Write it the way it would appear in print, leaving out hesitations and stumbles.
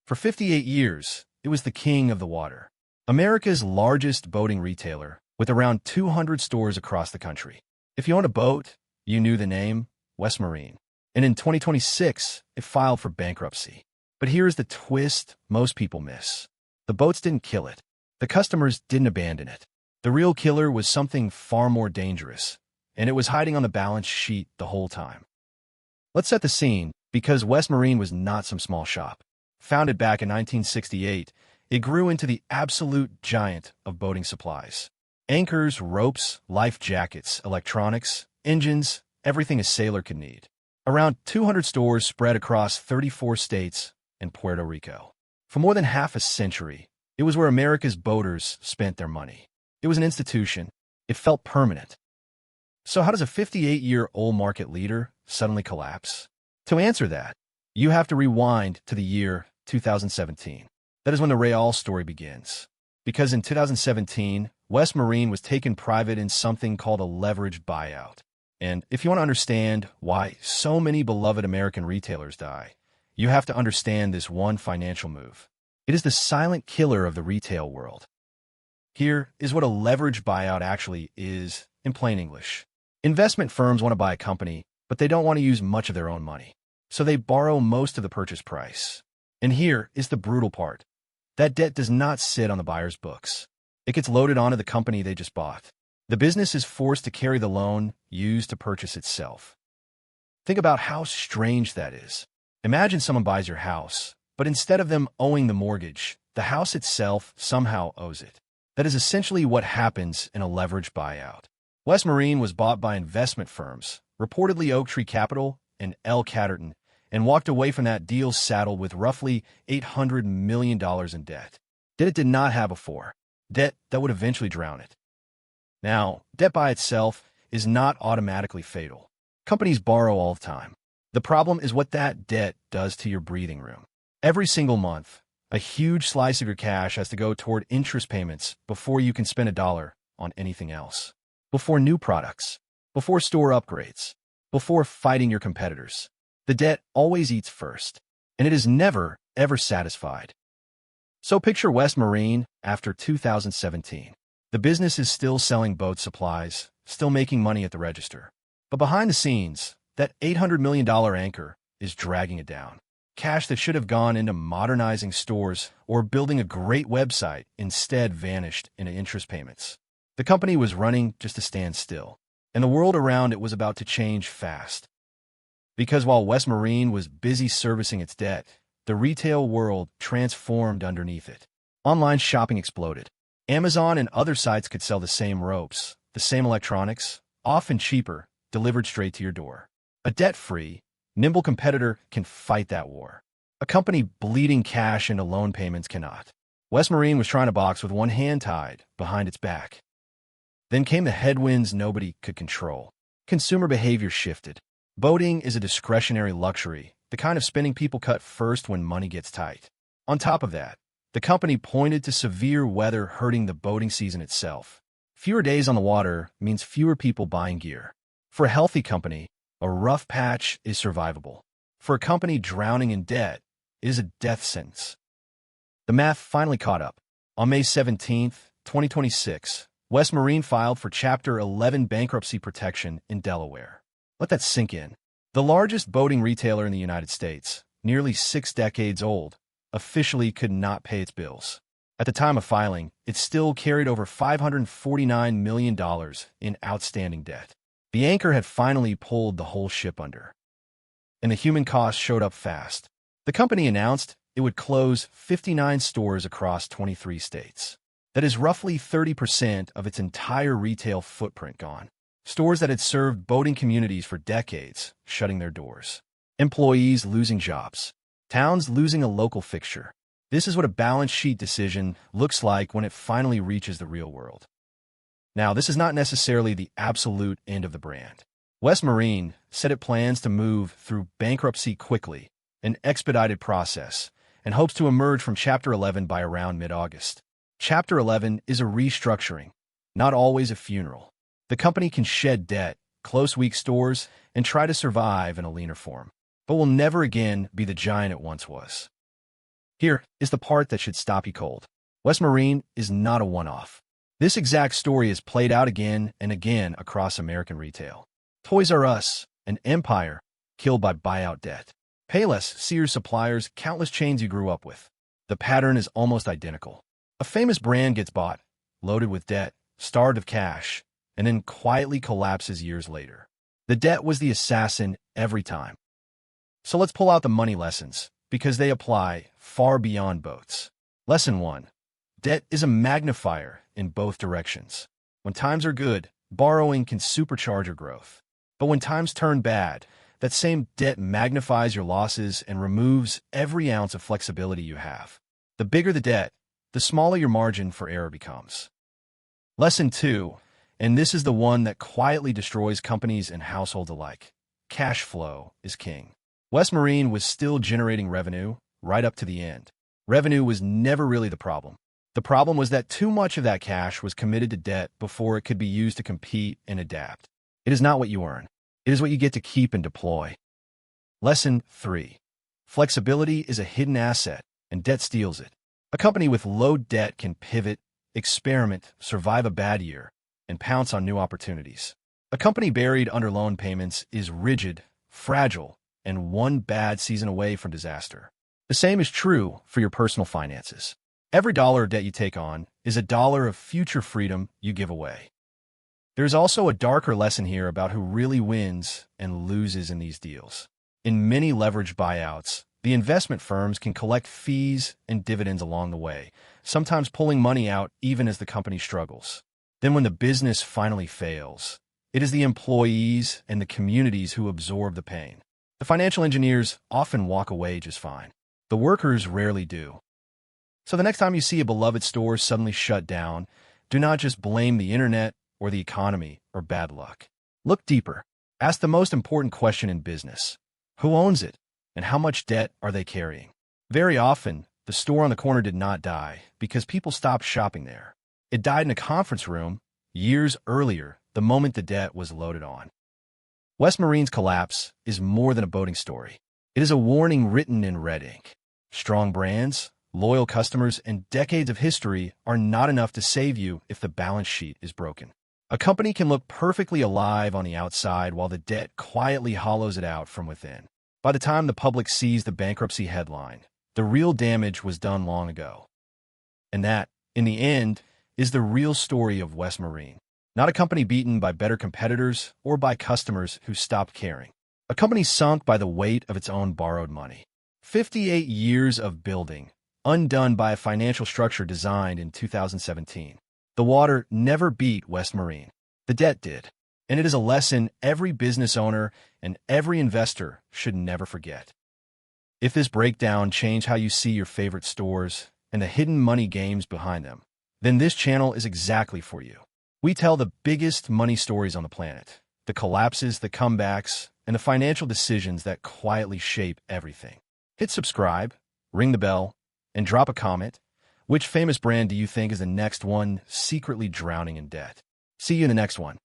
For 58 years, it was the king of the water. America's largest boating retailer, with around 200 stores across the country. If you owned a boat, you knew the name, West Marine. And in 2026, it filed for bankruptcy. But here's the twist most people miss. The boats didn't kill it. The customers didn't abandon it. The real killer was something far more dangerous, and it was hiding on the balance sheet the whole time. Let's set the scene, because West Marine was not some small shop. Founded back in 1968, it grew into the absolute giant of boating supplies. Anchors, ropes, life jackets, electronics, engines, everything a sailor could need. Around 200 stores spread across 34 states and Puerto Rico. For more than half a century, it was where America's boaters spent their money. It was an institution. It felt permanent. So how does a 58-year-old market leader suddenly collapse? To answer that, you have to rewind to the year 2017. That is when the Real story begins. Because in 2017, West Marine was taken private in something called a leveraged buyout. And if you want to understand why so many beloved American retailers die, you have to understand this one financial move. It is the silent killer of the retail world. Here is what a leveraged buyout actually is in plain English. Investment firms want to buy a company, but they don't want to use much of their own money. So they borrow most of the purchase price. And here is the brutal part. That debt does not sit on the buyer's books. It gets loaded onto the company they just bought. The business is forced to carry the loan used to purchase itself. Think about how strange that is. Imagine someone buys your house, but instead of them owing the mortgage, the house itself somehow owes it. That is essentially what happens in a leveraged buyout. West Marine was bought by investment firms, reportedly Oaktree Capital and L. Catterton, and walked away from that deal saddled with roughly $800 million in debt. Debt it did not have before. Debt that would eventually drown it. Now, debt by itself is not automatically fatal. Companies borrow all the time. The problem is what that debt does to your breathing room. Every single month, a huge slice of your cash has to go toward interest payments before you can spend a dollar on anything else. Before new products, before store upgrades, before fighting your competitors. The debt always eats first, and it is never, ever satisfied. So picture West Marine after 2017. The business is still selling boat supplies, still making money at the register. But behind the scenes, that $800 million anchor is dragging it down. Cash that should have gone into modernizing stores or building a great website instead vanished into interest payments. The company was running just to stand still, and the world around it was about to change fast. Because while West Marine was busy servicing its debt, the retail world transformed underneath it. Online shopping exploded. Amazon and other sites could sell the same ropes, the same electronics, often cheaper, delivered straight to your door. A debt-free, nimble competitor can fight that war. A company bleeding cash into loan payments cannot. West Marine was trying to box with one hand tied behind its back. Then came the headwinds nobody could control. Consumer behavior shifted. Boating is a discretionary luxury, the kind of spending people cut first when money gets tight. On top of that, the company pointed to severe weather hurting the boating season itself. Fewer days on the water means fewer people buying gear. For a healthy company, a rough patch is survivable. For a company drowning in debt, it is a death sentence. The math finally caught up. On May 17, 2026, West Marine filed for Chapter 11 bankruptcy protection in Delaware. Let that sink in. The largest boating retailer in the United States, nearly 6 decades old, officially could not pay its bills. At the time of filing, it still carried over $549 million in outstanding debt. The anchor had finally pulled the whole ship under. And the human cost showed up fast. The company announced it would close 59 stores across 23 states. That is roughly 30% of its entire retail footprint gone. Stores that had served boating communities for decades, shutting their doors. Employees losing jobs. Towns losing a local fixture. This is what a balance sheet decision looks like when it finally reaches the real world. Now, this is not necessarily the absolute end of the brand. West Marine said it plans to move through bankruptcy quickly, an expedited process, and hopes to emerge from Chapter 11 by around mid-August. Chapter 11 is a restructuring, not always a funeral. The company can shed debt, close weak stores, and try to survive in a leaner form, but will never again be the giant it once was. Here is the part that should stop you cold. West Marine is not a one-off. This exact story is played out again and again across American retail. Toys R Us, an empire, killed by buyout debt. Payless, Sears suppliers, countless chains you grew up with. The pattern is almost identical. A famous brand gets bought, loaded with debt, starved of cash, and then quietly collapses years later. The debt was the assassin every time. So let's pull out the money lessons, because they apply far beyond boats. Lesson 1. Debt is a magnifier in both directions. When times are good, borrowing can supercharge your growth. But when times turn bad, that same debt magnifies your losses and removes every ounce of flexibility you have. The bigger the debt, the smaller your margin for error becomes. Lesson 2, and this is the one that quietly destroys companies and households alike. Cash flow is king. West Marine was still generating revenue right up to the end. Revenue was never really the problem. The problem was that too much of that cash was committed to debt before it could be used to compete and adapt. It is not what you earn. It is what you get to keep and deploy. Lesson 3. Flexibility is a hidden asset, and debt steals it. A company with low debt can pivot, experiment, survive a bad year, and pounce on new opportunities. A company buried under loan payments is rigid, fragile, and one bad season away from disaster. The same is true for your personal finances. Every dollar of debt you take on is a dollar of future freedom you give away. There's also a darker lesson here about who really wins and loses in these deals. In many leveraged buyouts, the investment firms can collect fees and dividends along the way, sometimes pulling money out even as the company struggles. Then when the business finally fails, it is the employees and the communities who absorb the pain. The financial engineers often walk away just fine. The workers rarely do. So the next time you see a beloved store suddenly shut down, do not just blame the internet or the economy or bad luck. Look deeper. Ask the most important question in business. Who owns it? And how much debt are they carrying? Very often, the store on the corner did not die because people stopped shopping there. It died in a conference room years earlier, the moment the debt was loaded on. West Marine's collapse is more than a boating story. It is a warning written in red ink. Strong brands, loyal customers, and decades of history are not enough to save you if the balance sheet is broken. A company can look perfectly alive on the outside while the debt quietly hollows it out from within. By the time the public sees the bankruptcy headline, the real damage was done long ago. And that, in the end, is the real story of West Marine. Not a company beaten by better competitors or by customers who stopped caring. A company sunk by the weight of its own borrowed money. 58 years of building, undone by a financial structure designed in 2017. The water never beat West Marine. The debt did. And it is a lesson every business owner and every investor should never forget. If this breakdown changed how you see your favorite stores and the hidden money games behind them, then this channel is exactly for you. We tell the biggest money stories on the planet, the collapses, the comebacks, and the financial decisions that quietly shape everything. Hit subscribe, ring the bell, and drop a comment. Which famous brand do you think is the next one secretly drowning in debt? See you in the next one.